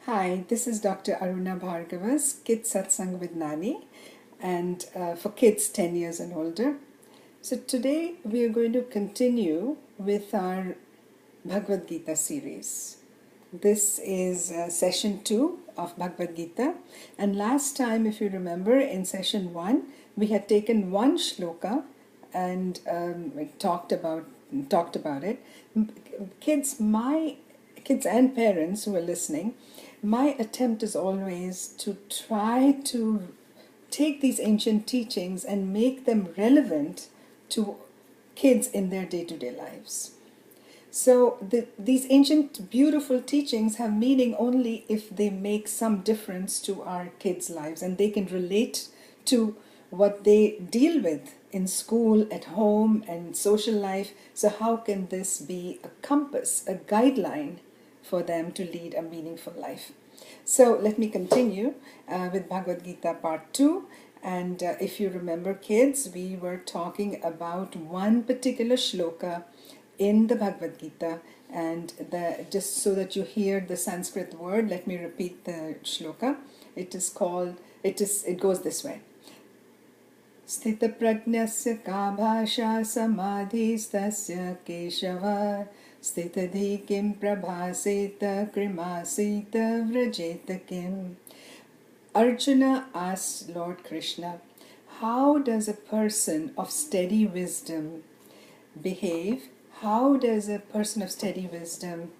Hi, this is Dr. Aruna Bhargava's Kids Satsung with Nani, and for kids 10 years and older. So today we are going to continue with our Bhagwadgita series. This is session 2 of Bhagwadgita, and last time, if you remember, in session 1 we had taken one shloka and we talked about it. Kids, my kids and parents who are listening, my attempt is always to try to take these ancient teachings and make them relevant to kids in their day-to-day lives. So these ancient beautiful teachings have meaning only if they make some difference to our kids' lives and they can relate to what they deal with in school, at home, and social life. So how can this be a compass, a guideline for them to lead a meaningful life? So let me continue with Bhagavad Gita part 2. And if you remember, kids, we were talking about one particular shloka in the Bhagavad Gita, and just so that you hear the Sanskrit word, let me repeat the shloka. It goes this way. Sthita pragnasya ka bhasha samadhistasya keshava sthitadhi kim prabhaseta krimasita vrajeta kim. Arjuna asks Lord Krishna, how does a person of steady wisdom behave? How does a person of steady wisdom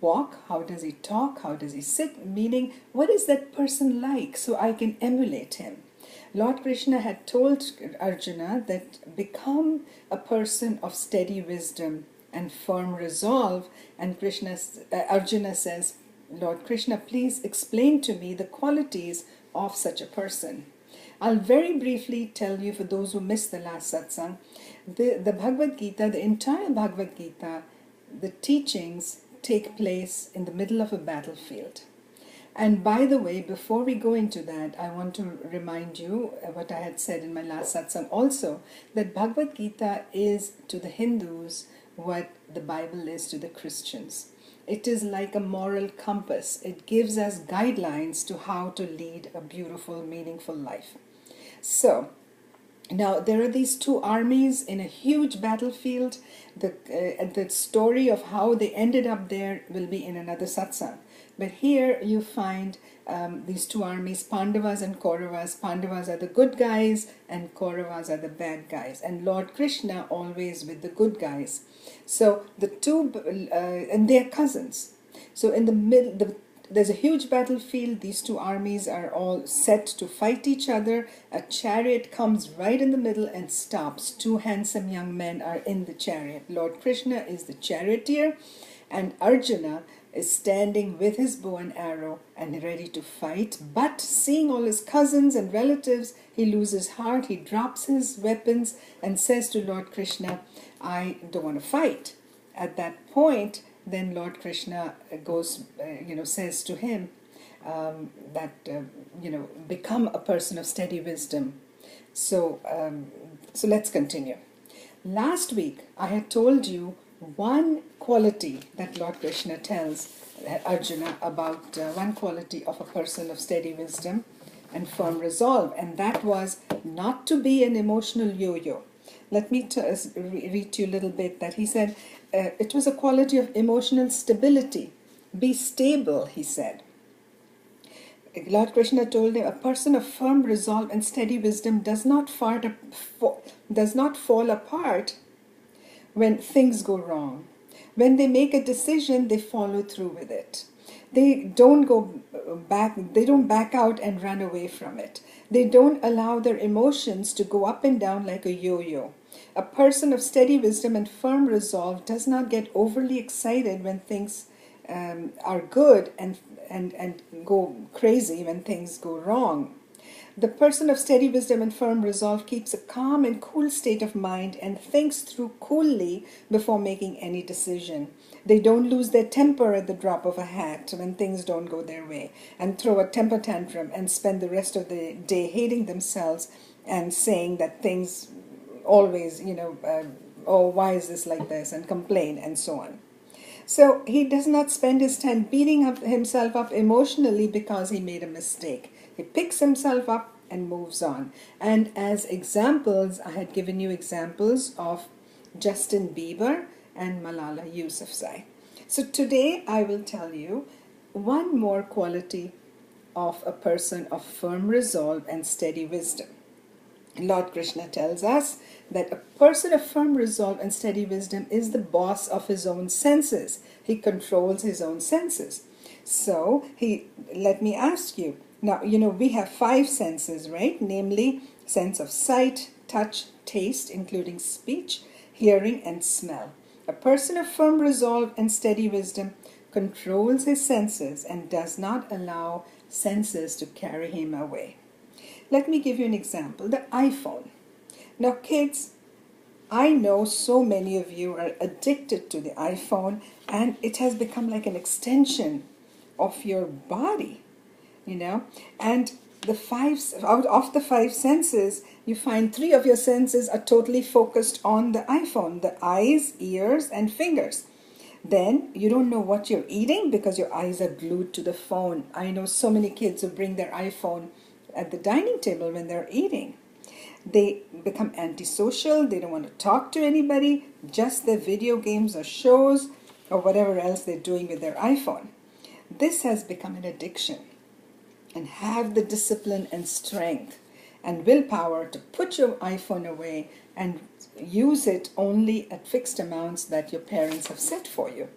walk? How does he talk? How does he sit? Meaning, what is that person like so I can emulate him? Lord Krishna had told Arjuna that become a person of steady wisdom and firm resolve, and Arjuna says, Lord Krishna, please explain to me the qualities of such a person. I'll very briefly tell you, for those who missed the last satsang, the Bhagavad Gita, the entire Bhagavad Gita, the teachings take place in the middle of a battlefield. And by the way, before we go into that, I want to remind you what I had said in my last satsang also, that Bhagavad Gita is to the Hindus what the Bible is to the Christians. It is like a moral compass. It gives us guidelines to how to lead a beautiful, meaningful life. So, now there are these two armies in a huge battlefield. The story of how they ended up there will be in another satsang. But here you find these two armies, Pandavas and Kauravas. Pandavas are the good guys and Kauravas are the bad guys. And Lord Krishna always with the good guys. So the two, and they are cousins. So in the middle, there's a huge battlefield. These two armies are all set to fight each other. A chariot comes right in the middle and stops. Two handsome young men are in the chariot. Lord Krishna is the charioteer, and Arjuna is standing with his bow and arrow and ready to fight. But seeing all his cousins and relatives, he loses heart. He drops his weapons and says to Lord Krishna, I don't want to fight. At that point, then Lord Krishna says to him become a person of steady wisdom. So let's continue. Last week, I had told you one quality that Lord Krishna tells Arjuna about, one quality of a person of steady wisdom and firm resolve, and that was not to be an emotional yo-yo. Let me read to you a little bit that he said, it was a quality of emotional stability. Be stable, he said. Lord Krishna told him, a person of firm resolve and steady wisdom does not fall apart when things go wrong. When they make a decision, they follow through with it. They don't go back, they don't back out and run away from it. They don't allow their emotions to go up and down like a yo-yo. A person of steady wisdom and firm resolve does not get overly excited when things are good and go crazy when things go wrong. The person of steady wisdom and firm resolve keeps a calm and cool state of mind and thinks through coolly before making any decision. They don't lose their temper at the drop of a hat when things don't go their way and throw a temper tantrum and spend the rest of the day hating themselves and saying that things always, oh, why is this like this, and complain and so on. So he does not spend his time beating himself up emotionally because he made a mistake. He picks himself up and moves on. And as examples, I had given you examples of Justin Bieber and Malala Yousafzai. So today I will tell you one more quality of a person of firm resolve and steady wisdom. Lord Krishna tells us that a person of firm resolve and steady wisdom is the boss of his own senses. He controls his own senses. So let me ask you, now, we have 5 senses, right? Namely, sense of sight, touch, taste, including speech, hearing, and smell. A person of firm resolve and steady wisdom controls his senses and does not allow senses to carry him away. Let me give you an example, the iPhone. Now kids, I know so many of you are addicted to the iPhone, and it has become like an extension of your body, and out of the 5 senses, you find 3 of your senses are totally focused on the iPhone, the eyes, ears, and fingers. Then you don't know what you're eating because your eyes are glued to the phone. I know so many kids who bring their iPhone at the dining table when they're eating. They become antisocial, they don't want to talk to anybody, just their video games or shows or whatever else they're doing with their iPhone. This has become an addiction. And have the discipline and strength and willpower to put your iPhone away and use it only at fixed amounts that your parents have set for you.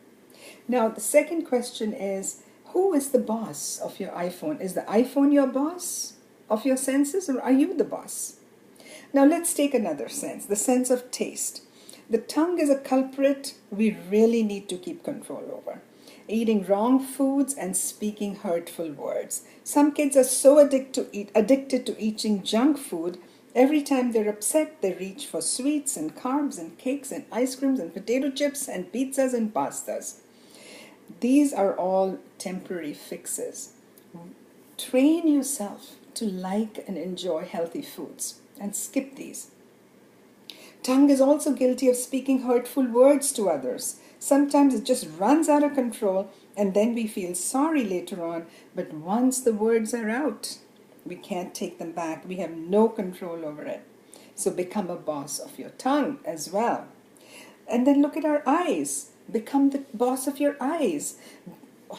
Now, the second question is, who is the boss of your iPhone? Is the iPhone your boss of your senses, or are you the boss? Now, let's take another sense, the sense of taste. The tongue is a culprit we really need to keep control over. Eating wrong foods and speaking hurtful words. Some kids are so addicted to eating junk food. Every time they're upset, they reach for sweets and carbs and cakes and ice creams and potato chips and pizzas and pastas. These are all temporary fixes. Train yourself to like and enjoy healthy foods and skip these. Tongue is also guilty of speaking hurtful words to others. Sometimes it just runs out of control, and then we feel sorry later on. But once the words are out, we can't take them back. We have no control over it. So become a boss of your tongue as well. And then look at our eyes. Become the boss of your eyes.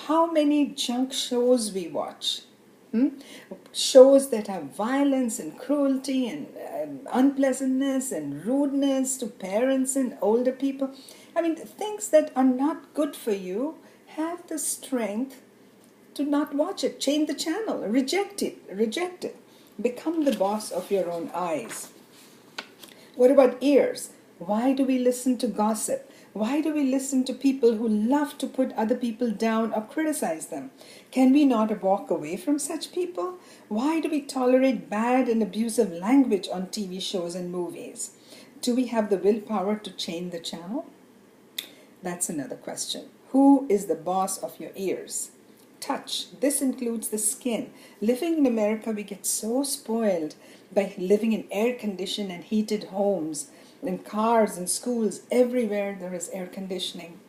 How many junk shows we watch? Shows that have violence and cruelty and unpleasantness and rudeness to parents and older people. I mean, things that are not good for you. Have the strength to not watch it. Change the channel. Reject it. Become the boss of your own eyes. What about ears? Why do we listen to gossip? Why do we listen to people who love to put other people down or criticize them? Can we not walk away from such people? Why do we tolerate bad and abusive language on TV shows and movies? Do we have the willpower to change the channel? That's another question. Who is the boss of your ears? Touch. This includes the skin. Living in America, we get so spoiled by living in air-conditioned and heated homes, in cars and schools. Everywhere there is air conditioning.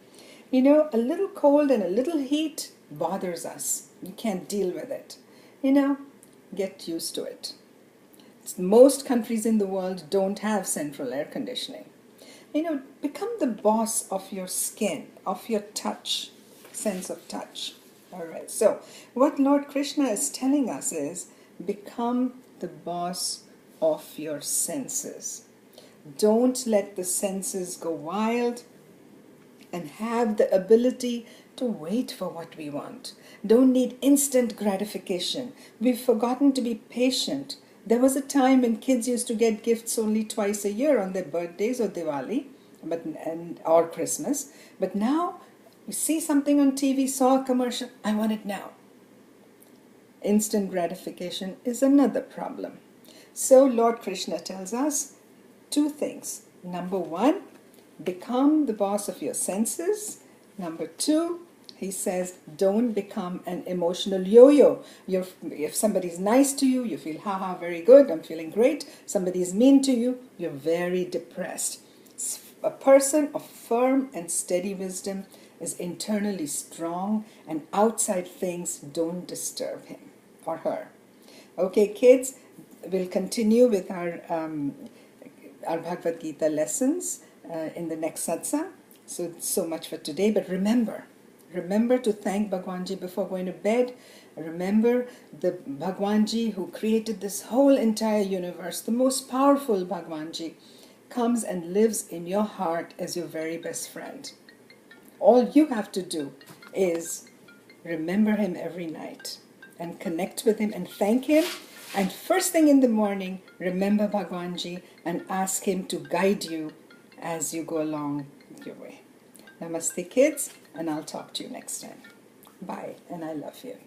A little cold and a little heat bothers us. You can't deal with it. Get used to it. Most countries in the world don't have central air conditioning. Become the boss of your skin, of your touch, sense of touch. All right, so what Lord Krishna is telling us is, become the boss of your senses. Don't let the senses go wild, and have the ability to wait for what we want. Don't need instant gratification. We've forgotten to be patient. There was a time when kids used to get gifts only twice a year, on their birthdays or Diwali or Christmas. But now, you see something on TV, saw a commercial, I want it now. Instant gratification is another problem. So Lord Krishna tells us 2 things. Number 1, become the boss of your senses. Number 2, he says, don't become an emotional yo-yo. If somebody's nice to you, you feel, haha, very good, I'm feeling great. Somebody's mean to you, you're very depressed. A person of firm and steady wisdom is internally strong, and outside things don't disturb him or her. Okay, kids, we'll continue with our Bhagavad Gita lessons in the next satsang. So much for today. But remember to thank Bhagwanji before going to bed. Remember the Bhagwanji who created this whole entire universe, the most powerful Bhagwanji, comes and lives in your heart as your very best friend. All you have to do is remember him every night and connect with him and thank him. And first thing in the morning, remember Bhagwanji and ask him to guide you as you go along your way. Namaste, kids, and I'll talk to you next time. Bye, and I love you.